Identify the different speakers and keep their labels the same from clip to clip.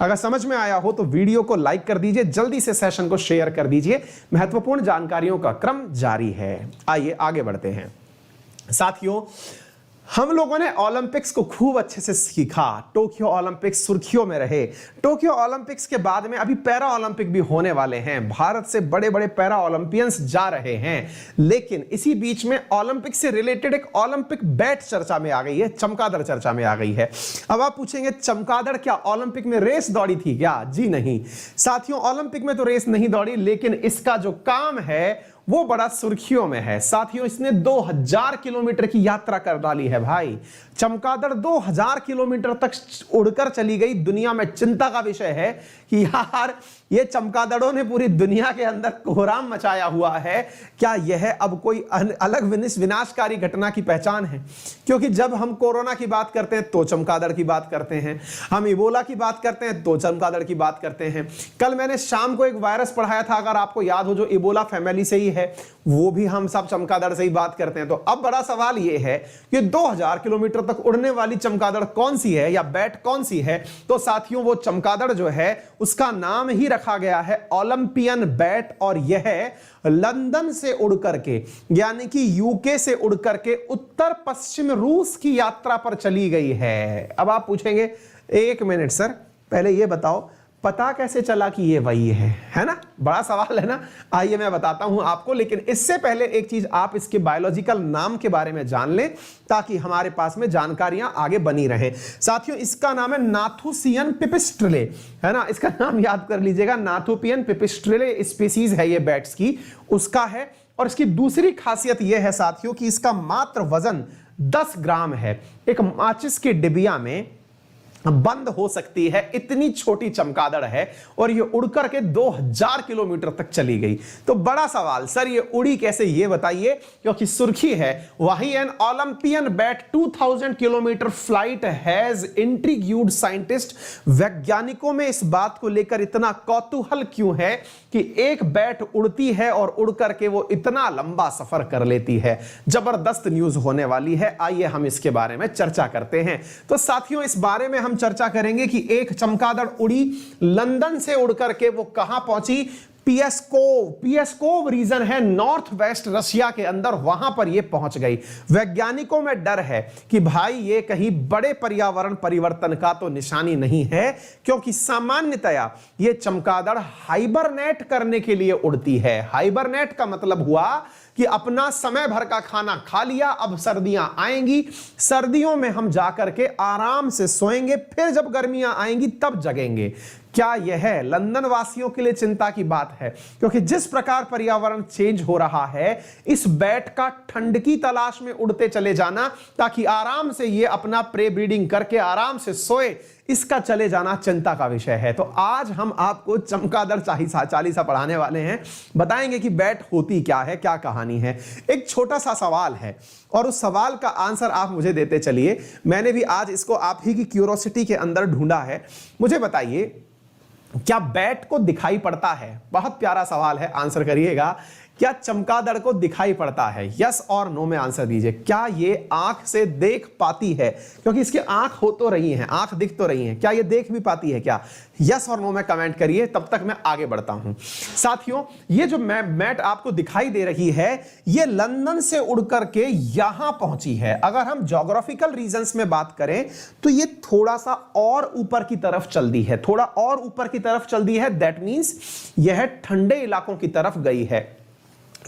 Speaker 1: अगर समझ में आया हो तो वीडियो को लाइक कर दीजिए, जल्दी से सेशन को शेयर कर दीजिए। महत्वपूर्ण जानकारियों का क्रम जारी है। आइए आगे बढ़ते हैं साथियों। हम लोगों ने ओलंपिक्स को खूब अच्छे से सीखा। टोक्यो ओलंपिक्स सुर्खियों में रहे। टोक्यो ओलंपिक्स के बाद में अभी पैरा ओलंपिक भी होने वाले हैं। भारत से बड़े बड़े पैरा ओलंपियंस जा रहे हैं। लेकिन इसी बीच में ओलंपिक से रिलेटेड एक ओलंपिक बैट चर्चा में आ गई है, चमगादड़ चर्चा में आ गई है। अब आप पूछेंगे चमगादड़ क्या ओलंपिक में रेस दौड़ी थी क्या? जी नहीं साथियों, ओलंपिक में तो रेस नहीं दौड़ी, लेकिन इसका जो काम है वो बड़ा सुर्खियों में है। साथियों, इसने 2000 किलोमीटर की यात्रा कर डाली है भाई। चमगादड़ 2000 किलोमीटर तक उड़कर चली गई। दुनिया में चिंता का विषय है कि यार ये चमगादड़ों ने पूरी दुनिया के अंदर कोहराम मचाया हुआ है। क्या यह अब कोई अलग विनाशकारी घटना की पहचान है? क्योंकि जब हम कोरोना की बात करते हैं तो चमगादड़ की बात करते हैं, हम इबोला की बात करते हैं तो चमगादड़ की बात करते हैं। कल मैंने शाम को एक वायरस पढ़ाया था, अगर आपको याद हो, जो इबोला फैमिली से ही है, वो भी हम सब चमगादड़ से ही बात करते हैं। तो अब बड़ा सवाल यह है कि 2000 किलोमीटर तक उड़ने वाली चमगादड़ कौन सी है या बैट कौन सी है? तो साथियों, वो चमगादड़ जो है उसका नाम ही रखा गया है ओलंपियन बैट, और यह लंदन से उड़ करके यानी कि यूके से उड़ करके उत्तर पश्चिम रूस की यात्रा पर चली गई है। अब आप पूछेंगे एक मिनट सर, पहले यह बताओ पता कैसे चला कि ये वही है ना? बड़ा सवाल है ना। आइए मैं बताता हूं आपको, लेकिन इससे पहले एक चीज, आप इसके बायोलॉजिकल नाम के बारे में जान लें ताकि हमारे पास में जानकारियां आगे बनी रहें। साथियों, इसका नाम है नाथुसियन पिपिस्ट्रिले, है ना? इसका नाम याद कर लीजिएगा, नाथुपियन पिपिस्ट्रिले स्पीसीज है ये बैट्स की, उसका है। और इसकी दूसरी खासियत यह है साथियों कि इसका मात्र वजन 10 ग्राम है। एक माचिस की डिबिया में बंद हो सकती है, इतनी छोटी चमगादड़ है, और ये उड़कर के 2000 किलोमीटर तक चली गई। तो बड़ा सवाल, सर ये उड़ी कैसे, ये बताइए, क्योंकि सुर्खी है वही an Olympian bat 2000 kilometre flight has intrigued scientist. वैज्ञानिकों में इस बात को लेकर इतना कौतूहल क्यों है कि एक बैट उड़ती है और उड़ करके वो इतना लंबा सफर कर लेती है? जबरदस्त न्यूज होने वाली है। आइए हम इसके बारे में चर्चा करते हैं। तो साथियों, इस बारे में हम चर्चा करेंगे कि एक चमगादड़ उड़ी, लंदन से उड़ करके वो कहां पहुंची? पियस्कोव रीजन है नॉर्थ वेस्ट रशिया के अंदर, वहां पर ये पहुंच गई। वैज्ञानिकों में डर है कि भाई ये कहीं बड़े पर्यावरण परिवर्तन का तो निशानी नहीं है, क्योंकि सामान्यतया ये चमगादड़ हाइबरनेट करने के लिए उड़ती है। हाइबरनेट का मतलब हुआ कि अपना समय भर का खाना खा लिया, अब सर्दियां आएंगी, सर्दियों में हम जाकर के आराम से सोएंगे, फिर जब गर्मियां आएंगी तब जगेंगे। क्या यह लंदन वासियों के लिए चिंता की बात है? क्योंकि जिस प्रकार पर्यावरण चेंज हो रहा है, इस बैट का ठंड की तलाश में उड़ते चले जाना ताकि आराम से ये अपना प्रे ब्रीडिंग करके आराम से सोए, इसका चले जाना चिंता का विषय है। तो आज हम आपको चमगादड़ चालीसा पढ़ाने वाले हैं, बताएंगे कि बैट होती क्या है, क्या कहानी है। एक छोटा सा सवाल है और उस सवाल का आंसर आप मुझे देते चलिए। मैंने भी आज इसको आप ही की क्यूरोसिटी के अंदर ढूंढा है। मुझे बताइए, क्या बैट को दिखाई पड़ता है? बहुत प्यारा सवाल है, आंसर करिएगा। क्या चमगादड़ को दिखाई पड़ता है? यस और नो में आंसर दीजिए। क्या ये आंख से देख पाती है? क्योंकि इसकी आंख हो तो रही है, आंख दिख तो रही है, क्या ये देख भी पाती है क्या? यस और नो में कमेंट करिए, तब तक मैं आगे बढ़ता हूं। साथियों, ये जो मैट आपको दिखाई दे रही है, ये लंदन से उड़ करके यहां पहुंची है। अगर हम ज्योग्राफिकल रीजंस में बात करें तो ये थोड़ा सा और ऊपर की तरफ चल दी है, थोड़ा और ऊपर की तरफ चल दी है। दैट मींस यह ठंडे इलाकों की तरफ गई है।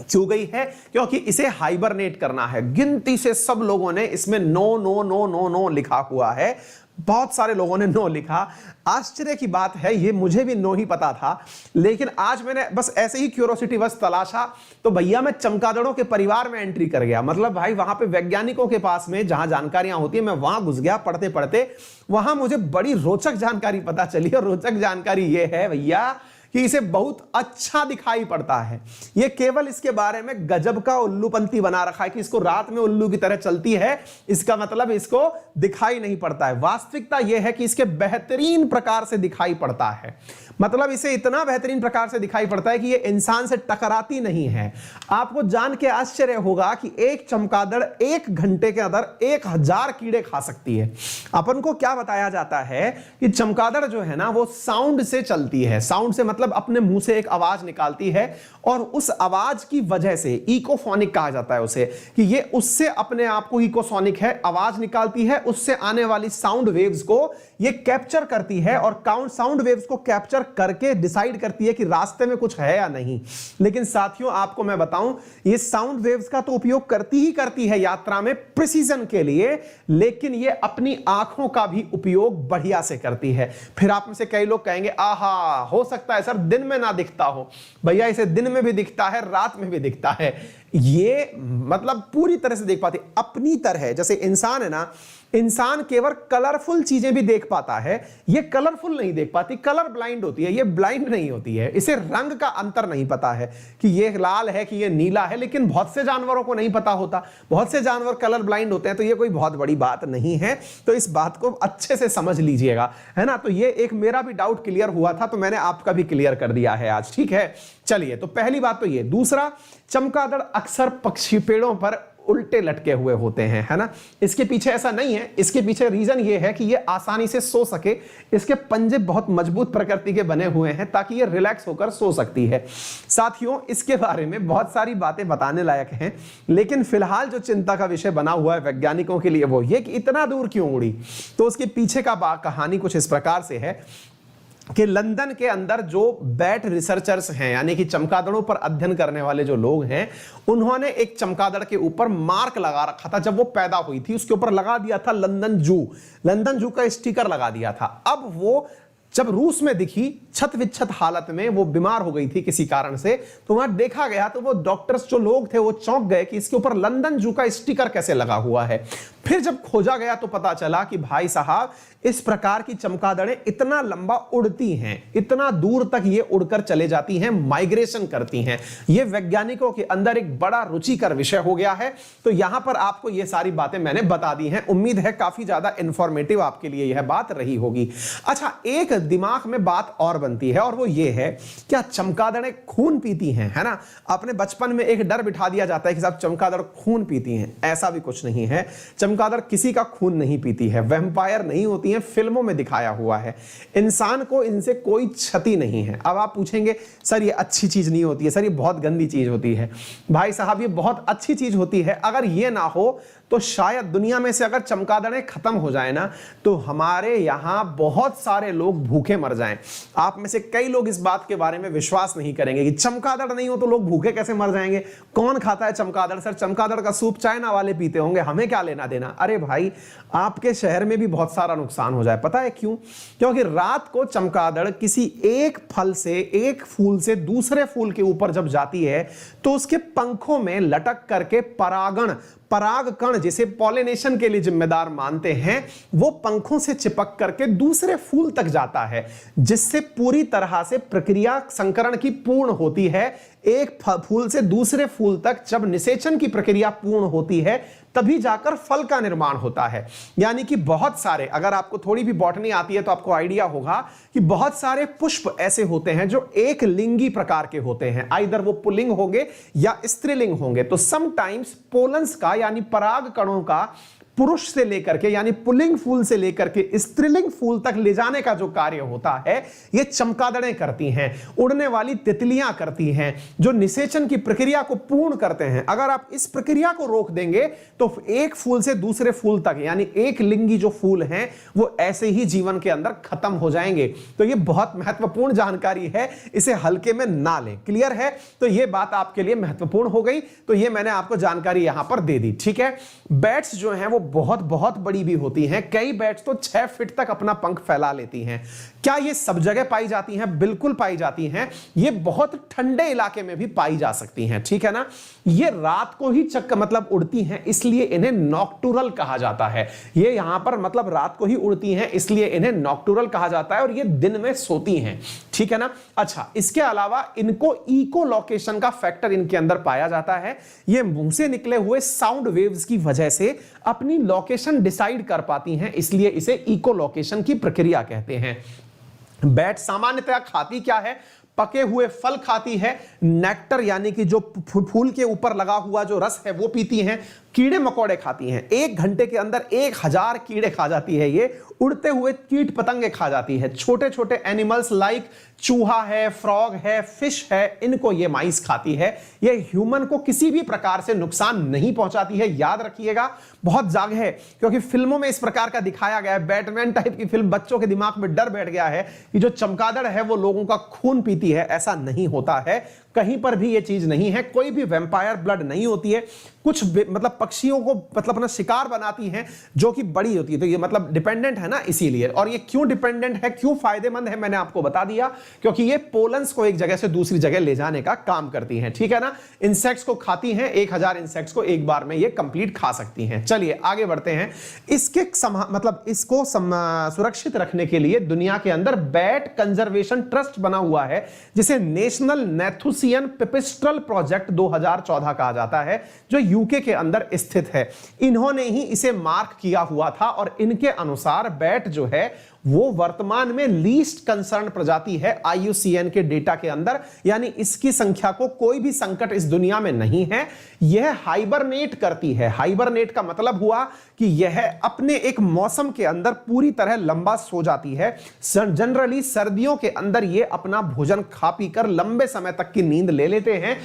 Speaker 1: क्यों गई है? क्योंकि इसे हाइबरनेट करना है। गिनती से सब लोगों ने इसमें no no no no no लिखा हुआ है, बहुत सारे लोगों ने नो लिखा। आश्चर्य की बात है, ये मुझे भी नो ही पता था, लेकिन आज मैंने बस ऐसे ही क्यूरोसिटी बस तलाशा तो भैया मैं चमगादड़ों के परिवार में एंट्री कर गया। मतलब भाई वहां पे वैज्ञानिकों के पास में जहां जानकारियां होती है, मैं वहां घुस गया। पढ़ते पढ़ते वहां मुझे बड़ी रोचक जानकारी पता चली, और रोचक जानकारी ये है भैया कि इसे बहुत अच्छा दिखाई पड़ता है। ये केवल इसके बारे में गजब का उल्लूपंती बना रखा है कि इसको रात में उल्लू की तरह चलती है, इसका मतलब इसको दिखाई नहीं पड़ता है। वास्तविकता यह है कि इसके बेहतरीन प्रकार से दिखाई पड़ता है, मतलब इसे इतना बेहतरीन प्रकार से दिखाई पड़ता है कि ये इंसान से टकराती नहीं है। आपको जान के आश्चर्य होगा कि एक चमगादड़ 1 घंटे के अंदर 1000 कीड़े खा सकती है। अपन को क्या बताया जाता है कि चमगादड़ जो है ना वो साउंड से चलती है। साउंड से मतलब अपने मुंह से एक आवाज निकालती है और उस आवाज की वजह से इकोफोनिक कहा जाता है उसे, कि ये उससे अपने आप को इकोसोनिक है, आवाज निकालती है, उससे आने वाली साउंड वेव्स को ये कैप्चर करती है और साउंड वेव्स को कैप्चर करके डिसाइड करती है कि रास्ते में कुछ है या नहीं। लेकिन साथियों आपको मैं बताऊं, ये साउंड वेव्स का तो उपयोग करती है यात्रा में प्रिसीजन के लिए, लेकिन ये अपनी आंखों का भी उपयोग बढ़िया से करती है। फिर आप में से कई लोग कहेंगे आहा, हो सकता है सर दिन में ना दिखता हो। भैया इसे दिन में भी दिखता है, रात में भी दिखता है। ये मतलब पूरी तरह से देख पाती अपनी तरह। जैसे इंसान है ना, इंसान केवल कलरफुल चीजें भी देख पाता है, ये कलरफुल नहीं देख पाती, कलर ब्लाइंड होती है, ये ब्लाइंड नहीं होती है। इसे रंग का अंतर नहीं पता है कि ये लाल है कि ये नीला है, लेकिन बहुत से जानवरों को नहीं पता होता, बहुत से जानवर कलर ब्लाइंड होते हैं, तो ये कोई बहुत बड़ी बात नहीं है। तो इस बात को अच्छे से समझ लीजिएगा, है ना। तो ये एक मेरा भी डाउट क्लियर हुआ था, तो मैंने आपका भी क्लियर कर दिया है आज, ठीक है। चलिए, तो पहली बात तो ये। दूसरा, चमगादड़ अक्सर पक्षी पेड़ों पर उल्टे लटके हुए होते हैं, है ना। इसके पीछे ऐसा नहीं है, इसके पीछे रीजन ये है कि ये आसानी से सो सके। इसके पंजे बहुत मजबूत प्रकृति के बने हुए हैं ताकि ये रिलैक्स होकर सो सकती है। साथियों, इसके बारे में बहुत सारी बातें बताने लायक हैं, लेकिन फिलहाल जो चिंता का विषय बना हुआ है वैज्ञानिकों के लिए वो ये कि इतना दूर क्यों उड़ी। तो उसके पीछे का कहानी कुछ इस प्रकार से है कि लंदन के अंदर जो बैट रिसर्चर्स हैं, यानी कि चमगादड़ों पर अध्ययन करने वाले जो लोग हैं, उन्होंने एक चमगादड़ के ऊपर मार्क लगा रखा था। जब वो पैदा हुई थी उसके ऊपर लगा दिया था लंदन जू का स्टिकर लगा दिया था। अब वो जब रूस में दिखी छत विच्छत हालत में, वो बीमार हो गई थी किसी कारण से, तो वहां देखा गया तो वो डॉक्टर्स जो लोग थे वो चौंक गए कि इसके ऊपर लंदन जू का स्टिकर कैसे लगा हुआ है। फिर जब खोजा गया तो पता चला कि भाई साहब, इस प्रकार की चमगादड़ें इतना लंबा उड़ती हैं, इतना दूर तक ये उड़कर चले जाती हैं, माइग्रेशन करती हैं। ये वैज्ञानिकों के अंदर एक बड़ा रुचिकर विषय हो गया है। तो यहां पर आपको ये सारी बातें मैंने बता दी हैं। उम्मीद है काफी ज्यादा इंफॉर्मेटिव आपके लिए यह बात रही होगी। अच्छा, एक दिमाग में बात और बनती है और वो ये है, क्या चमगादड़ें खून पीती हैं, है ना। अपने बचपन में एक डर बिठा दिया जाता है कि साहब चमगादड़ खून पीती हैं। ऐसा भी कुछ नहीं है, चमगादड़ किसी का खून नहीं पीती है, वैम्पायर नहीं होती है, फिल्मों में दिखाया हुआ है। इंसान को इनसे कोई क्षति नहीं है। अब आप पूछेंगे सर ये अच्छी चीज नहीं होती है, सर ये बहुत गंदी चीज होती है। भाई साहब, ये बहुत अच्छी चीज होती है। अगर ये ना हो तो शायद दुनिया में से अगर चमगादड़ें खत्म हो जाए ना, तो हमारे यहां बहुत सारे लोग भूखे मर जाएं। आप में से कई लोग इस बात के बारे में विश्वास नहीं करेंगे कि चमगादड़ नहीं हो तो लोग भूखे कैसे मर जाएंगे। कौन खाता है चमगादड़? सर चमगादड़ का सूप चाइना वाले पीते होंगे, हमें क्या लेना देना। अरे भाई, आपके शहर में भी बहुत सारा नुकसान हो जाए। पता है क्यों? क्योंकि रात को चमगादड़ किसी एक फल से, एक फूल से दूसरे फूल के ऊपर जब जाती है तो उसके पंखों में लटक करके पराग कण, जिसे पॉलिनेशन के लिए जिम्मेदार मानते हैं, वो पंखों से चिपक करके दूसरे फूल तक जाता है, जिससे पूरी तरह से प्रक्रिया संकरण की पूर्ण होती है। एक फूल से दूसरे फूल तक जब निषेचन की प्रक्रिया पूर्ण होती है तभी जाकर फल का निर्माण होता है। यानी कि बहुत सारे, अगर आपको थोड़ी भी बॉटनी आती है तो आपको आइडिया होगा कि बहुत सारे पुष्प ऐसे होते हैं जो एक लिंगी प्रकार के होते हैं, आइदर वो पुल्लिंग होंगे या स्त्रीलिंग होंगे। तो समटाइम्स पोलन्स का यानी पराग कणों का पुरुष से लेकर के, यानी पुल्लिंग फूल से लेकर के स्त्रीलिंग फूल तक ले जाने का जो कार्य होता है, ये चमगादड़ें करती हैं। उड़ने वाली तितलियां करती हैं, जो निषेचन की प्रक्रिया को पूर्ण करते हैं। अगर आप इस प्रक्रिया को रोक देंगे तो एक फूल से दूसरे फूल तक, यानी एक लिंगी जो फूल हैं, वो ऐसे ही जीवन के अंदर खत्म हो जाएंगे। तो ये बहुत महत्वपूर्ण जानकारी है, इसे हल्के में ना लें। क्लियर है? तो ये बात आपके लिए महत्वपूर्ण हो गई। तो ये मैंने आपको जानकारी यहां पर दे दी, ठीक है। बैट्स जो हैं वो बहुत बहुत बड़ी भी होती हैं। कई बैट्स तो 6 फीट तक अपना पंख फैला लेती हैं। क्या ये सब जगह पाई जाती हैं? बिल्कुल पाई जाती हैं। ये बहुत ठंडे इलाके में भी पाई जा सकती हैं, ठीक है ना। ये रात को ही मतलब उड़ती हैं, इसलिए इन्हें नॉक्टुरल कहा जाता है। ये यहां पर मतलब रात को ही उड़ती हैं, इसलिए इन्हें नॉक्टुरल कहा जाता है, और ये दिन में सोती हैं, ठीक है ना। अच्छा, इसके अलावा इनको इको लोकेशन का फैक्टर इनके अंदर पाया जाता है। ये मुंह से निकले हुए साउंड वेव्स की वजह से अपनी लोकेशन डिसाइड कर पाती हैं, इसलिए इसे इको लोकेशन की प्रक्रिया कहते हैं। बैट सामान्यतः खाती क्या है? पके हुए फल खाती है, नेक्टर यानी कि जो फूल के ऊपर लगा हुआ जो रस है वो पीती हैं, कीड़े मकोड़े खाती हैं। 1 घंटे के अंदर 1000 कीड़े खा जाती है ये, उड़ते हुए कीट पतंगे खा जाती है। छोटे छोटे एनिमल्स लाइक चूहा है, फ्रॉग है, फिश है, इनको ये माइस खाती है। ये ह्यूमन को किसी भी प्रकार से नुकसान नहीं पहुंचाती है, याद रखिएगा। बहुत जाग है, क्योंकि फिल्मों में इस प्रकार का दिखाया गया है, बैटमैन टाइप की फिल्म, बच्चों के दिमाग में डर बैठ गया है कि जो चमगादड़ है वो लोगों का खून पीती है। ऐसा नहीं होता है, कहीं पर भी ये चीज नहीं है। कोई भी वैम्पायर ब्लड नहीं होती है। कुछ मतलब पक्षियों को मतलब अपना शिकार बनाती हैं जो कि बड़ी होती है, तो ये मतलब डिपेंडेंट है ना, इसीलिए। और ये क्यों डिपेंडेंट है, क्यों फायदेमंद है, मैंने आपको बता दिया, क्योंकि ये पोलन्स को एक जगह से दूसरी जगह ले जाने का काम करती हैं, ठीक है ना। इंसेक्ट्स को खाती हैं, 1000 इंसेक्ट्स को एक बार में ये कंप्लीट खा सकती हैं। चलिए आगे बढ़ते हैं। इसके मतलब इसको सुरक्षित रखने के लिए दुनिया के अंदर बैट कंजर्वेशन ट्रस्ट बना हुआ है, जिसे नेशनल नेथुसियन पिपिस्ट्रल प्रोजेक्ट 2014 कहा जाता है, जो यूके के अंदर स्थित है। इन्होंने ही इसे मार्क किया हुआ था, और इनके अनुसार बैट जो है वो वर्तमान में लीस्ट कंसर्न प्रजाति है IUCN के डेटा के अंदर, यानी इसकी संख्या को कोई भी संकट इस दुनिया में नहीं है। यह हाइबरनेट करती है। हाइबरनेट का मतलब हुआ कि यह अपने एक मौसम के अंदर पूरी तरह लंबा सो जाती है। जनरली सर्दियों के अंदर यह अपना भोजन खा पी कर लंबे समय तक की नींद ले लेते हैं।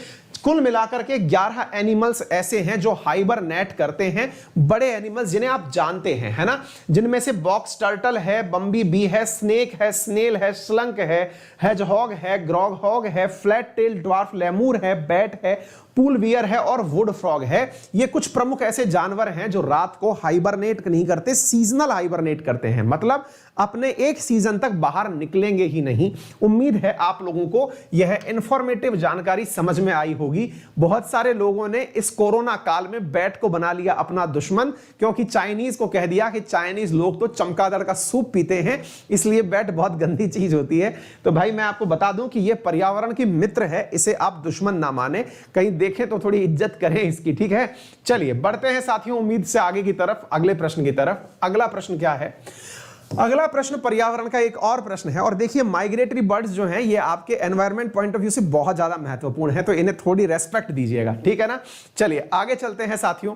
Speaker 1: कुल मिलाकर के 11 एनिमल्स ऐसे हैं जो हाइबरनेट करते हैं। बड़े एनिमल्स जिन्हें आप जानते हैं, है ना, जिनमें से बॉक्स टर्टल है, बम्बी बी है, स्नेक है, स्नेल है, स्लंक है, हेजहॉग है, ग्रॉगहॉग है, फ्लैट टेल ड्वार्फ लेमूर है, बैट है, पूल बियर है और वुड फ्रॉग है। ये कुछ प्रमुख ऐसे जानवर हैं जो रात को हाइबरनेट नहीं करते, सीजनल हाइबरनेट करते हैं, मतलब अपने एक सीजन तक बाहर निकलेंगे ही नहीं। उम्मीद है आप लोगों को यह इंफॉर्मेटिव जानकारी समझ में आई होगी। बहुत सारे लोगों ने इस कोरोना काल में बैट को बना लिया अपना दुश्मन, क्योंकि चाइनीज को कह दिया कि चाइनीज लोग तो चमगादड़ का सूप पीते हैं, इसलिए बैट बहुत गंदी चीज होती है। तो भाई मैं आपको बता दूं कि यह पर्यावरण की मित्र है, इसे आप दुश्मन ना माने, कहीं देखें तो थोड़ी इज्जत करें इसकी, ठीक है। चलिए बढ़ते हैं साथियों उम्मीद से आगे की तरफ, अगले प्रश्न की तरफ। अगला प्रश्न क्या है? अगला प्रश्न पर्यावरण का एक और प्रश्न है, और देखिए माइग्रेटरी बर्ड्स जो हैं ये आपके एनवायरनमेंट पॉइंट ऑफ व्यू से बहुत ज्यादा महत्वपूर्ण है, तो इन्हें थोड़ी रेस्पेक्ट दीजिएगा, ठीक है ना। चलिए आगे चलते हैं साथियों।